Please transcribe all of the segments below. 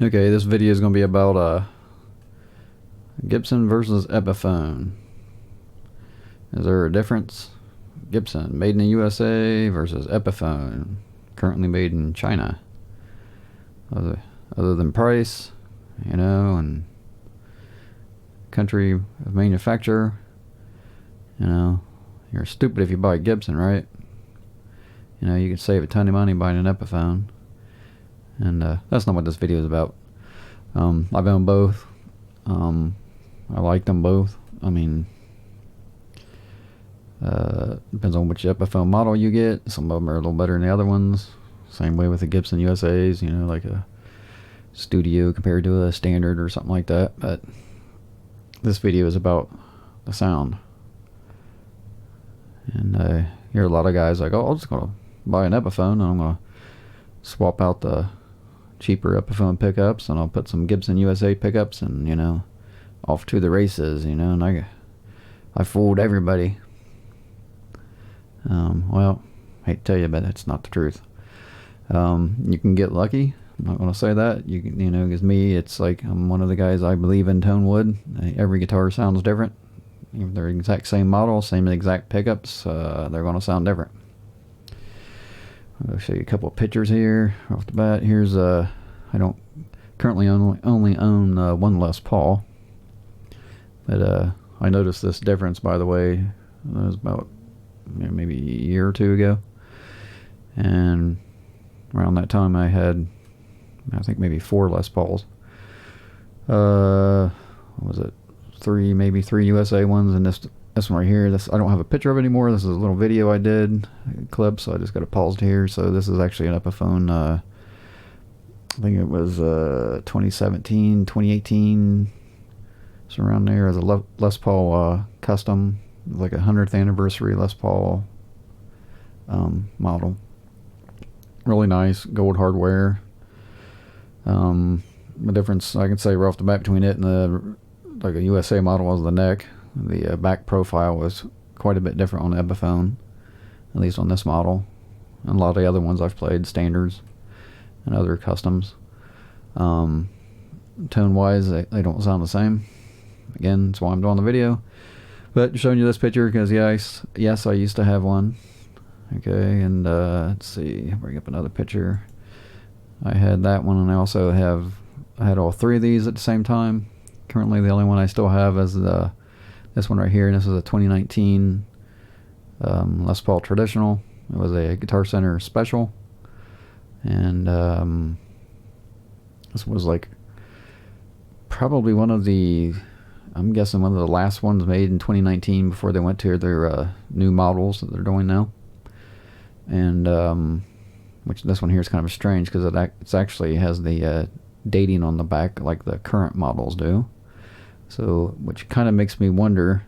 Okay, this video is going to be about Gibson versus Epiphone. Is there a difference? Gibson, made in the USA versus Epiphone, currently made in China. Other than price, you know, and country of manufacturer, you know, you're stupid if you buy Gibson, right? You know, you can save a ton of money buying an Epiphone. And that's not what this video is about. I've owned both. I like them both. I mean, depends on which Epiphone model you get. Some of them are a little better than the other ones. Same way with the Gibson USAs, you know, like a studio compared to a standard or something like that. But this video is about the sound. And I hear a lot of guys like, oh, I'm just going to buy an Epiphone and I'm going to swap out the cheaper Epiphone pickups and I'll put some Gibson USA pickups and, you know, off to the races, you know, and I fooled everybody. Well, I hate to tell you, but that's not the truth. You can get lucky. I'm not going to say that. You know, because me, it's like I'm one of the guys, I believe in tone wood. Every guitar sounds different. If they're the exact same model, same exact pickups, they're going to sound different. I'll show you a couple of pictures here off the bat. Here's I don't currently only own one Les Paul, but I noticed this difference, by the way. It was about maybe a year or two ago, and around that time I had, I think, maybe 4 Les Pauls. What was it? Maybe three USA ones, and this one right here, I don't have a picture of it anymore. This is a little video I did, a clip, so I just got it paused here. So this is actually an Epiphone, I think it was 2017, 2018, it's around there, as a Les Paul custom, like a 100th anniversary Les Paul model. Really nice, gold hardware. The difference I can say right off the bat between it and the like a USA model was the neck. The back profile was quite a bit different on the Epiphone, at least on this model. And a lot of the other ones I've played, standards and other customs. Tone wise, they don't sound the same. Again, that's why I'm doing the video. But showing you this picture because yes, I used to have one. Okay, and let's see, bring up another picture. I had that one, and I also had all 3 of these at the same time. Currently, the only one I still have is this one right here, and this is a 2019 Les Paul Traditional. It was a Guitar Center special, and this was like probably I'm guessing one of the last ones made in 2019 before they went to their new models that they're doing now. And which this one here is kind of strange because it actually has the dating on the back like the current models do. So, which kind of makes me wonder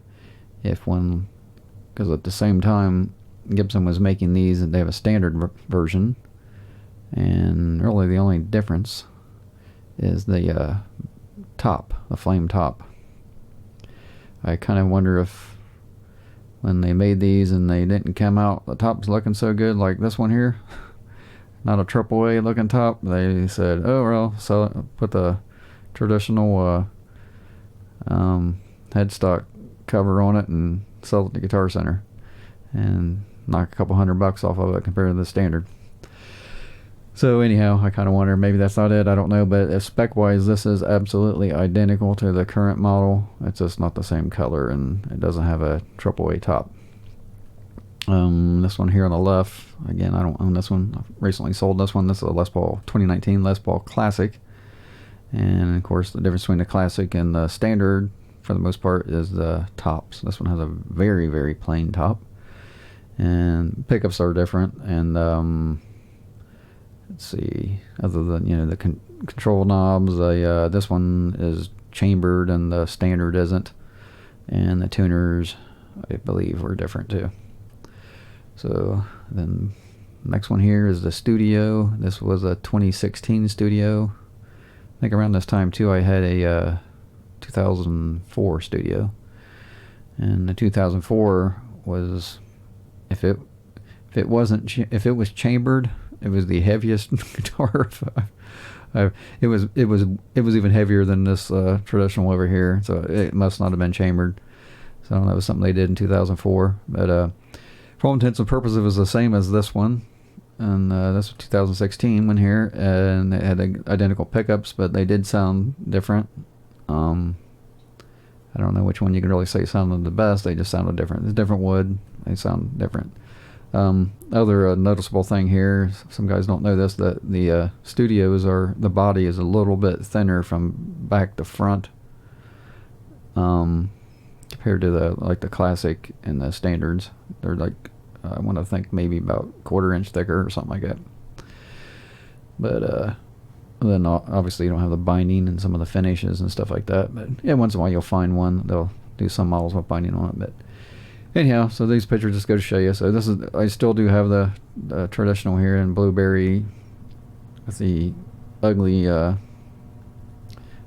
if because at the same time Gibson was making these, and they have a standard version, and really the only difference is the top, the flame top. I kind of wonder if when they made these and they didn't come out, the top's looking so good like this one here, not a AAA looking top, they said, oh well, so put the traditional headstock cover on it and sell it at the Guitar Center and knock a couple $100 off of it compared to the standard. So anyhow, I kind of wonder, maybe that's not it, I don't know, but spec wise this is absolutely identical to the current model. It's just not the same color, and it doesn't have a AAA top. This one here on the left, again, I don't own this one. I've recently sold this one. This is a Les Paul 2019 Les Paul Classic. And of course the difference between the Classic and the standard for the most part is the tops. This one has a very, very plain top, and pickups are different. And let's see, other than, you know, the control knobs, this one is chambered and the standard isn't, and the tuners I believe were different too. So then next one here is the Studio. This was a 2016 Studio. I think around this time too I had a 2004 Studio, and the 2004 was, if it was chambered, it was the heaviest guitar. It was even heavier than this traditional over here, so it must not have been chambered. So that was something they did in 2004. But for all intents and purposes, it was the same as this one. And that's 2016 one here, and it had identical pickups, but they did sound different. I don't know which one you can really say sounded the best. They just sounded different. It's different wood. They sound different. Other noticeable thing here, some guys don't know this, that the the body is a little bit thinner from back to front, compared to the classic and the standards. They're like, I want to think maybe about 1/4 inch thicker or something like that. But then obviously you don't have the binding and some of the finishes and stuff like that. But yeah, once in a while you'll find one. They'll do some models with binding on it. But anyhow, so these pictures just go to show you. So this is, I still do have the traditional here in blueberry with the ugly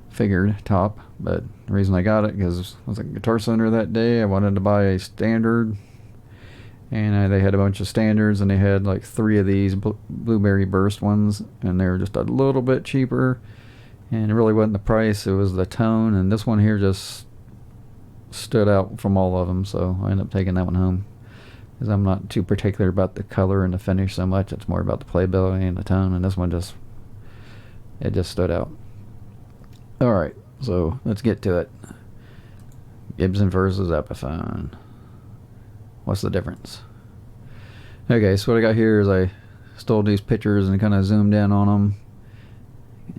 figured top. But the reason I got it, because I was at Guitar Center that day. I wanted to buy a standard, and they had a bunch of standards, and they had like 3 of these blueberry burst ones, and they were just a little bit cheaper, and it really wasn't the price, it was the tone. And this one here just stood out from all of them, so I ended up taking that one home, because I'm not too particular about the color and the finish so much. It's more about the playability and the tone, and this one just stood out. Alright, so let's get to it. Gibson versus Epiphone. What's the difference? Okay, so what I got here is I stole these pictures and kind of zoomed in on them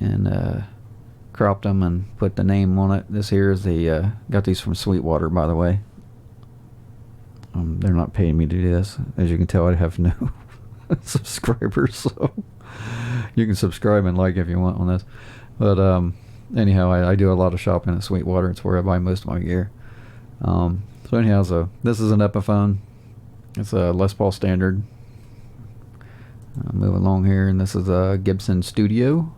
and cropped them and put the name on it. This here is the got these from Sweetwater, by the way. They're not paying me to do this. As you can tell, I have no subscribers, so you can subscribe and like if you want on this. But anyhow, I do a lot of shopping at Sweetwater. It's where I buy most of my gear. So anyhow, so this is an Epiphone. It's a Les Paul standard. Moving along here, and this is a Gibson Studio.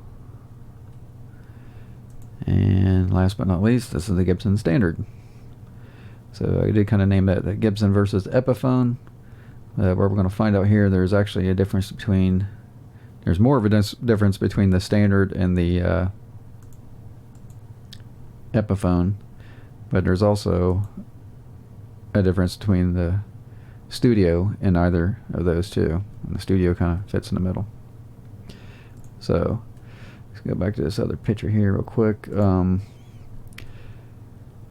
And last but not least, this is the Gibson Standard. So I did kind of name that the Gibson versus Epiphone. Where we're going to find out here, there's actually a difference between, there's more of a difference between the Standard and the Epiphone, but there's also a difference between the Studio and either of those two, and the Studio kind of fits in the middle. So let's go back to this other picture here real quick.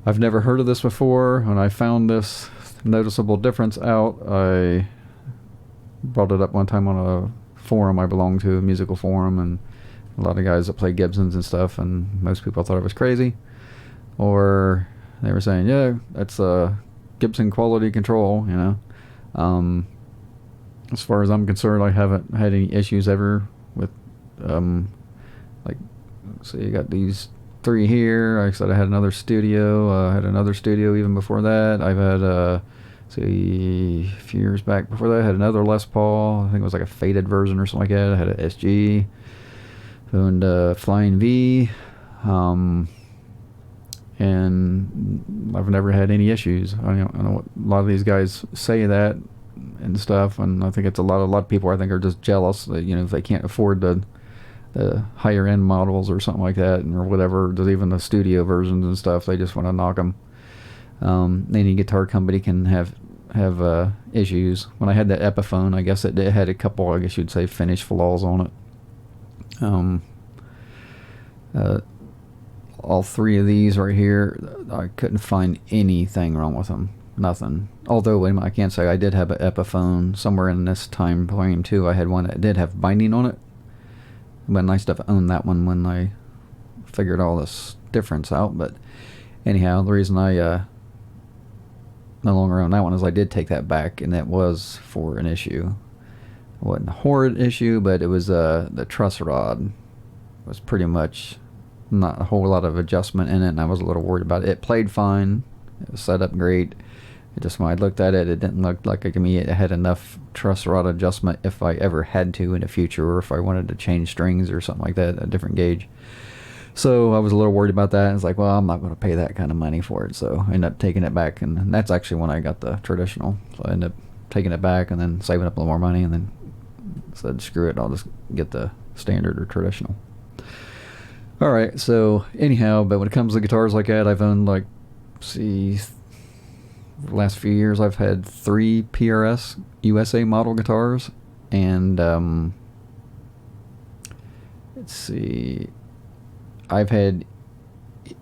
I've never heard of this before. When I found this noticeable difference out, I brought it up one time on a forum I belong to, a musical forum, and a lot of guys that play Gibsons and stuff, and most people thought it was crazy, or they were saying, yeah, that's Gibson quality control, you know. As far as I'm concerned, I haven't had any issues ever with like, so you got these 3 here. Like I said, I had another Studio. I had another Studio even before that. I've had see, a few years back before that, I had another Les Paul. I think it was like a faded version or something like that. I had an SG, owned a Flying V, and I've never had any issues. I know what a lot of these guys say that and stuff, and I think it's a lot of people I think are just jealous that, you know, if they can't afford the higher end models or something like that, or whatever, there's even the Studio versions and stuff, they just want to knock them. Any guitar company can have issues. When I had that Epiphone, I guess it had a couple, I guess you'd say, finish flaws on it. All 3 of these right here, I couldn't find anything wrong with them. Nothing. Although I can't say, I did have an Epiphone somewhere in this time frame too. I had one that did have binding on it. But nice to have owned that one when I figured all this difference out. But anyhow, the reason I no longer own that one is I did take that back, and that was for an issue. It wasn't a horrid issue, but it was the truss rod was pretty much not a whole lot of adjustment in it, and I was a little worried about it. It played fine. It was set up great. It just, when I looked at it, it didn't look like it had enough truss rod adjustment if I ever had to in the future, or if I wanted to change strings or something like that, a different gauge. So I was a little worried about that. It's like, well, I'm not going to pay that kind of money for it. So I ended up taking it back, and that's actually when I got the traditional. So I ended up taking it back and then saving up a little more money, and then said screw it, I'll just get the standard or traditional. Alright, so anyhow, but when it comes to guitars like that, I've owned like, the last few years I've had 3 PRS USA model guitars, and let's see, I've had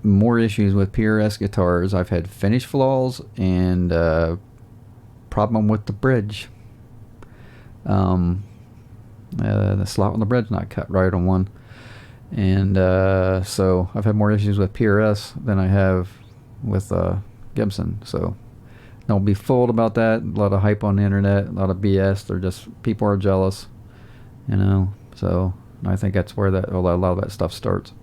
more issues with PRS guitars. I've had finish flaws and problem with the bridge. The slot on the bridge not cut right on one, and so I've had more issues with PRS than I have with Gibson. So don't be fooled about that. A lot of hype on the internet, a lot of BS. They're just, people are jealous, you know. So I think that's where a lot of that stuff starts.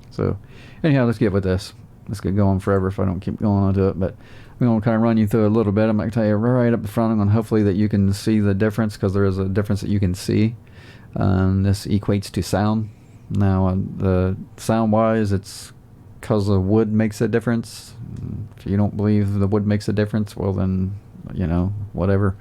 So anyhow, let's get with this. Let's get going forever if I don't keep going onto it, but I'm going to kind of run you through a little bit. I'm going to tell you right up the front. I'm going to hopefully that you can see the difference, because there is a difference that you can see. This equates to sound. Now, the sound-wise, it's because the wood makes a difference. If you don't believe the wood makes a difference, well then, you know, whatever.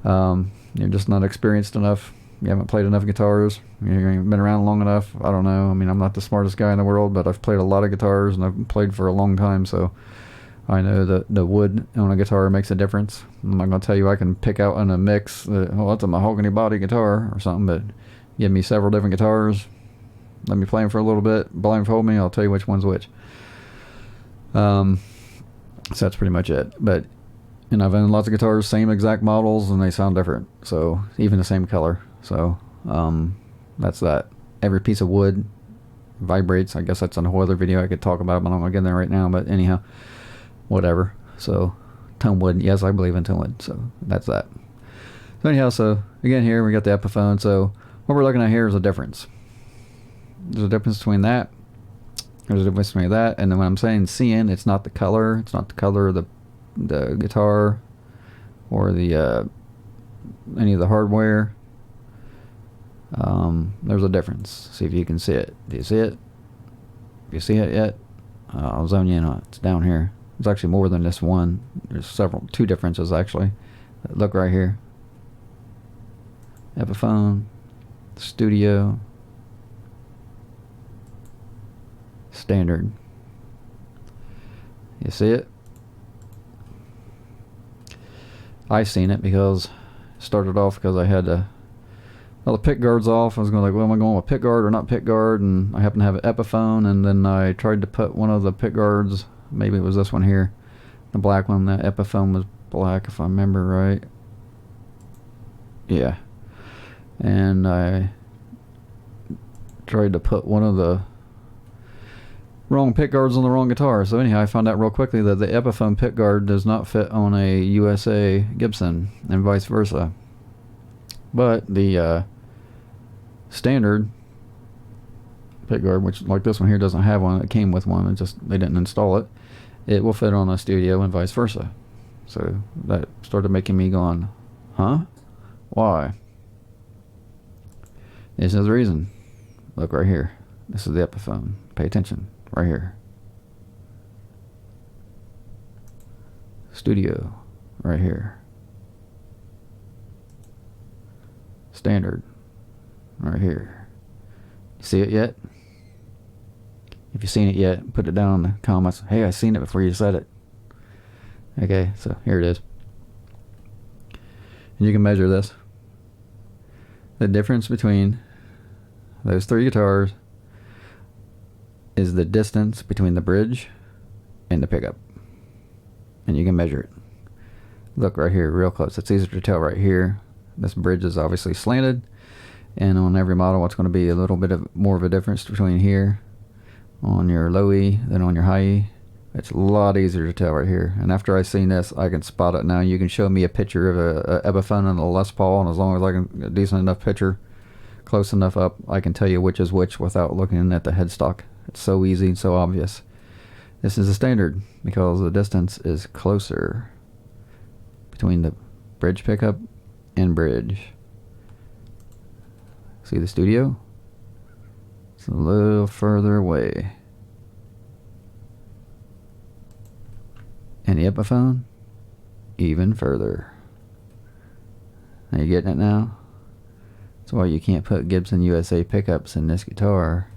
You're just not experienced enough. You haven't played enough guitars. You haven't been around long enough. I don't know. I mean, I'm not the smartest guy in the world, but I've played a lot of guitars, and I've played for a long time, so I know that the wood on a guitar makes a difference. I'm not going to tell you I can pick out in a mix that, oh, that's a mahogany body guitar or something, but give me several different guitars, let me play them for a little bit, blindfold me, I'll tell you which one's which. So that's pretty much it. But, and I've owned lots of guitars, same exact models, and they sound different. So even the same color. So that's that. Every piece of wood vibrates. I guess that's a whole other video I could talk about, but I'm not going to get there right now. But anyhow, whatever. So tone wood. Yes, I believe in tone wood. So that's that. So anyhow, so again here we got the Epiphone. So what we're looking at here is a difference. There's a difference between that. There's a difference between that, and then when I'm saying seeing, it's not the color. It's not the color of the guitar or the any of the hardware. There's a difference. See if you can see it. Do you see it? If you see it yet, I'll zone you in on it. It's down here. It's actually more than this one. There's two differences actually. Look right here. Epiphone, Studio, Standard. You see it? I seen it because it started off because I had to, well, the pick guard's off. I was going like, well, am I going with pick guard or not pick guard? And I happen to have an Epiphone, and then I tried to put one of the pick guards, maybe it was this one here, the black one. That Epiphone was black if I remember right. Yeah. And I tried to put one of the wrong pick guards on the wrong guitar. So anyhow, I found out real quickly that the Epiphone pick guard does not fit on a USA Gibson, and vice versa. But the standard pick guard, which like this one here doesn't have one, it came with one, it just, they didn't install it, it will fit on a Studio and vice versa. So that started making me going, huh? Why? This is the reason. Look right here. This is the Epiphone. Pay attention. Right here. Studio. Right here. Standard. Right here. You see it yet? If you've seen it yet, put it down in the comments. Hey, I seen it before you said it. Okay, so here it is. And you can measure this. The difference between those 3 guitars is the distance between the bridge and the pickup. And you can measure it. Look right here, real close. It's easier to tell right here. This bridge is obviously slanted, and on every model it's going to be a little bit of more of a difference between here on your low E than on your high E. It's a lot easier to tell right here. And after I've seen this, I can spot it now. You can show me a picture of a Epiphone and a Les Paul, and as long as I can, a decent enough picture, close enough up, I can tell you which is which without looking at the headstock. It's so easy and so obvious. This is a standard because the distance is closer between the bridge pickup and bridge. See the Studio? It's a little further away. And the Epiphone, even further. Are you getting it now? That's why you can't put Gibson USA pickups in this guitar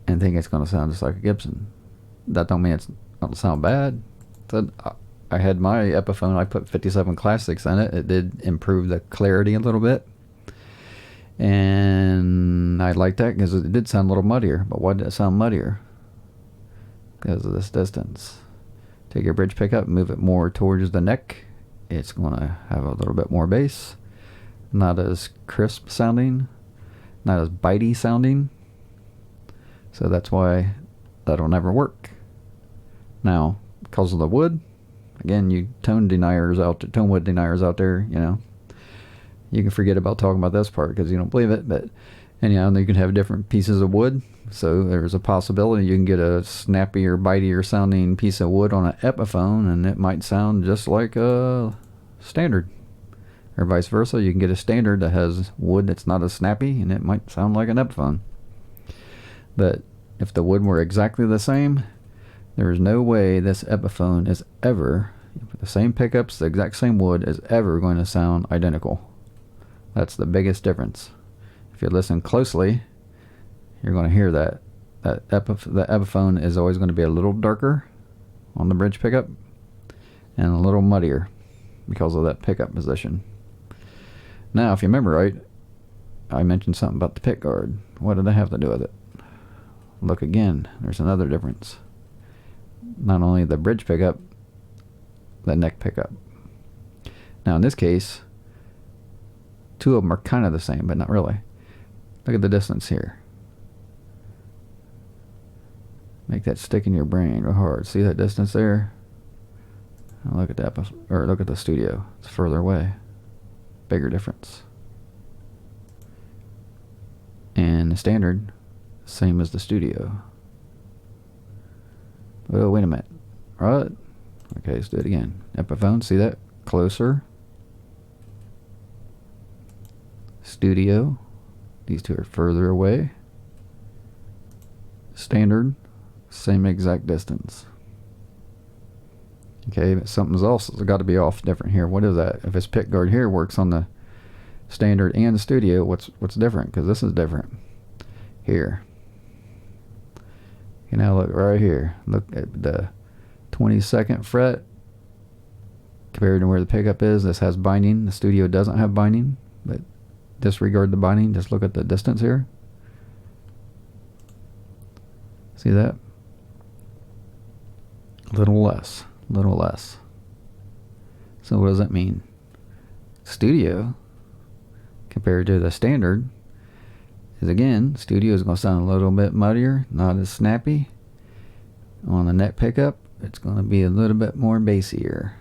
and think it's going to sound just like a Gibson. That don't mean it's going to sound bad. So I had my Epiphone, I put 57 Classics in it. It did improve the clarity a little bit. And I liked that because it did sound a little muddier. But why did it sound muddier? Because of this distance. Take your bridge pickup, move it more towards the neck. It's going to have a little bit more bass. Not as crisp sounding. Not as bitey sounding. So that's why that'll never work. Now, because of the wood, again, you tone wood deniers out there, you know, you can forget about talking about this part because you don't believe it. But anyhow, you can have different pieces of wood. So there's a possibility you can get a snappier, bitier sounding piece of wood on an Epiphone, and it might sound just like a standard. Or vice versa, you can get a standard that has wood that's not as snappy, and it might sound like an Epiphone. But if the wood were exactly the same, there is no way this Epiphone is ever, with the same pickups, the exact same wood, is ever going to sound identical. That's the biggest difference. If you listen closely, you're going to hear that. The Epiphone is always going to be a little darker on the bridge pickup and a little muddier because of that pickup position. Now, if you remember right, I mentioned something about the pick guard. What did that have to do with it? Look again, there's another difference. Not only the bridge pickup, the neck pickup. Now in this case, two of them are kind of the same, but not really. Look at the distance here. Make that stick in your brain real hard. See that distance there? Now look at that, or look at the studio. It's further away. Bigger difference. And the standard, same as the studio. Oh, wait a minute. Right. Okay, let's do it again. Epiphone, see that? Closer. Studio. These two are further away. Standard, same exact distance. Okay, but something's also got to be off different here. What is that? If this pick guard here works on the standard and the studio, what's different? Because this is different. Here. You now look right here. Look at the 22nd fret compared to where the pickup is. This has binding. The studio doesn't have binding, but disregard the binding. Just look at the distance here. See that? A little less. So what does that mean? Studio compared to the standard is, again, studio is going to sound a little bit muddier, not as snappy. On the neck pickup, it's going to be a little bit more bassier.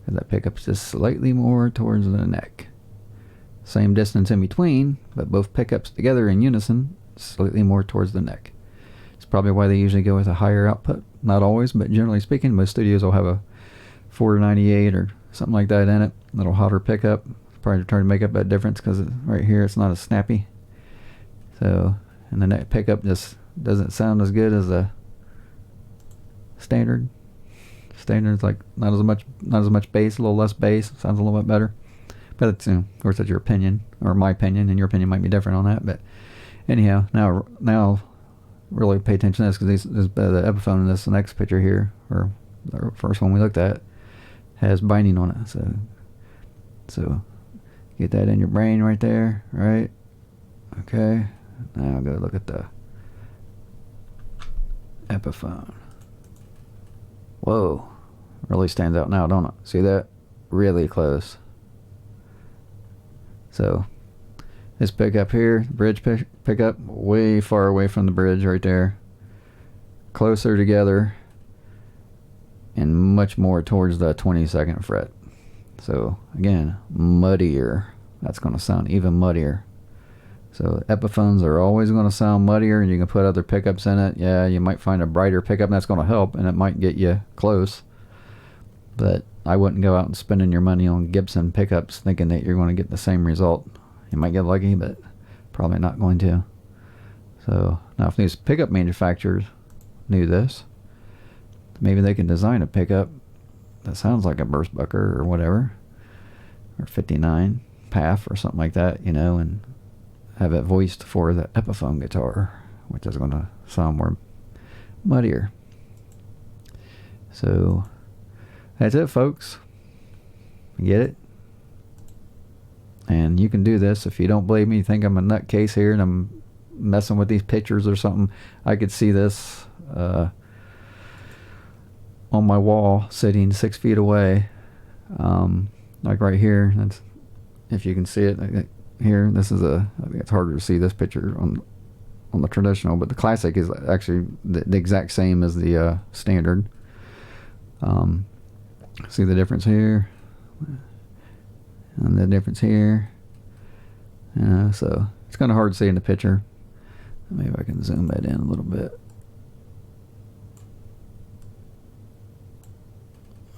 And that pickup's just slightly more towards the neck. Same distance in between, but both pickups together in unison, slightly more towards the neck. It's probably why they usually go with a higher output. Not always, but generally speaking, most studios will have a 498 or something like that in it. A little hotter pickup. Probably trying to make up that difference because right here it's not as snappy. So, and the neck pickup just doesn't sound as good as the standard. Standard's like not as much bass, a little less bass. Sounds a little bit better. But it's, of course, that's your opinion, or my opinion, and your opinion might be different on that. But anyhow, now really pay attention to this, because the Epiphone in this next picture here, or the first one we looked at, has binding on it. So get that in your brain right there, right? Okay. Now go look at the Epiphone. Whoa, really stands out now, don't it? See that? Really close. So this pickup here, bridge pickup, way far away from the bridge right there. Closer together and much more towards the 22nd fret. So again, muddier. That's going to sound even muddier. So Epiphones are always going to sound muddier, and you can put other pickups in it. Yeah, you might find a brighter pickup, and that's going to help, and it might get you close. But I wouldn't go out and spending your money on Gibson pickups thinking that you're going to get the same result. You might get lucky, but probably not going to. So now if these pickup manufacturers knew this, maybe they can design a pickup that sounds like a Burstbucker or whatever, or 59 path or something like that, and have it voiced for the Epiphone guitar, which is going to sound more muddier. So that's it, folks. You get it? And you can do this. If you don't believe me, you think I'm a nutcase here and I'm messing with these pictures or something, I could see this on my wall sitting 6 feet away, like right here. That's, if you can see it here, this is I think it's harder to see this picture on the traditional, but the classic is actually the exact same as the standard. See the difference here and the difference here, so it's kind of hard to see in the picture. Maybe I can zoom that in a little bit.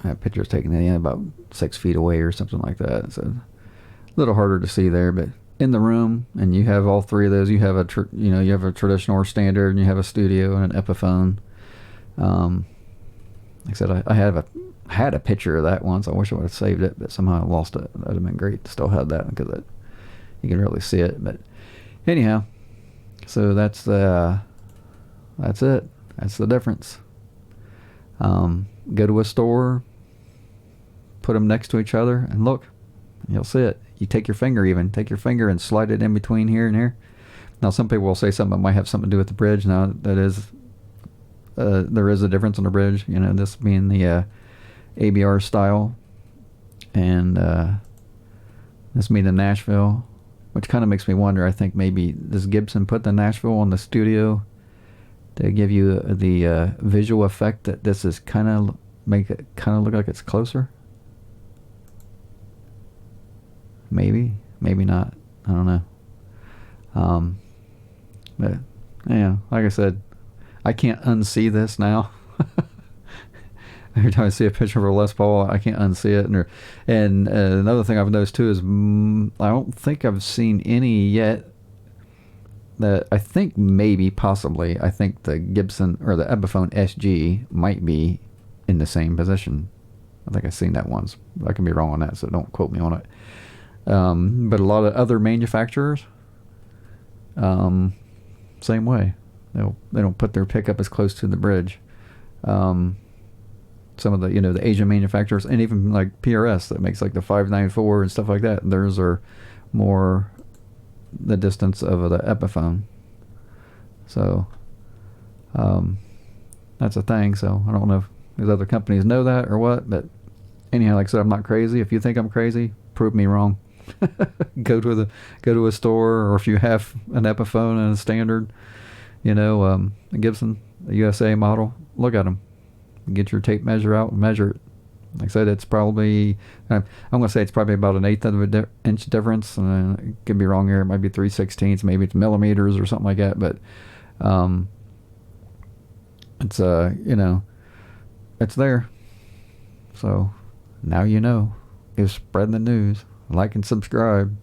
That picture's taken in about 6 feet away or something like that, so a little harder to see there. But in the room, and you have all three of those. You have you have a traditional or standard, and you have a studio and an Epiphone. Like I said, I had a picture of that once. I wish I would have saved it, but somehow I lost it. That would have been great to still have that, because you can really see it. But anyhow, so that's it. That's the difference. Go to a store, put them next to each other, and look, and you'll see it. You take your finger and slide it in between here and here. Now, some people will say something that might have something to do with the bridge. Now, that is, there is a difference in the bridge. This being the ABR style, and this being the Nashville, which kind of makes me wonder. I think maybe does Gibson put the Nashville on the studio to give you the visual effect that this is make it look like it's closer? Maybe not. I don't know. But yeah, like I said, I can't unsee this now. Every time I see a picture of a Les Paul, I can't unsee it. And another thing I've noticed too is I don't think I've seen any yet that I think maybe possibly I think the Gibson or the Epiphone SG might be in the same position. I think I've seen that once. I can be wrong on that, so don't quote me on it. But a lot of other manufacturers, same way. They don't put their pickup as close to the bridge. Some of the the Asian manufacturers, and even like PRS that makes like the 594 and stuff like that, theirs are more the distance of the Epiphone. So that's a thing. So I don't know if these other companies know that or what, but anyhow, like I said, I'm not crazy. If you think I'm crazy, prove me wrong. Go to a store, or if you have an Epiphone and a standard, a Gibson, a USA model, look at them. Get your tape measure out and measure it. Like I said, it's probably, I'm going to say it's probably about an eighth of an inch difference. I could be wrong here. It might be 3/16, maybe it's millimeters or something like that. But it's it's there. So now you know. It's spreading the news. Like and subscribe.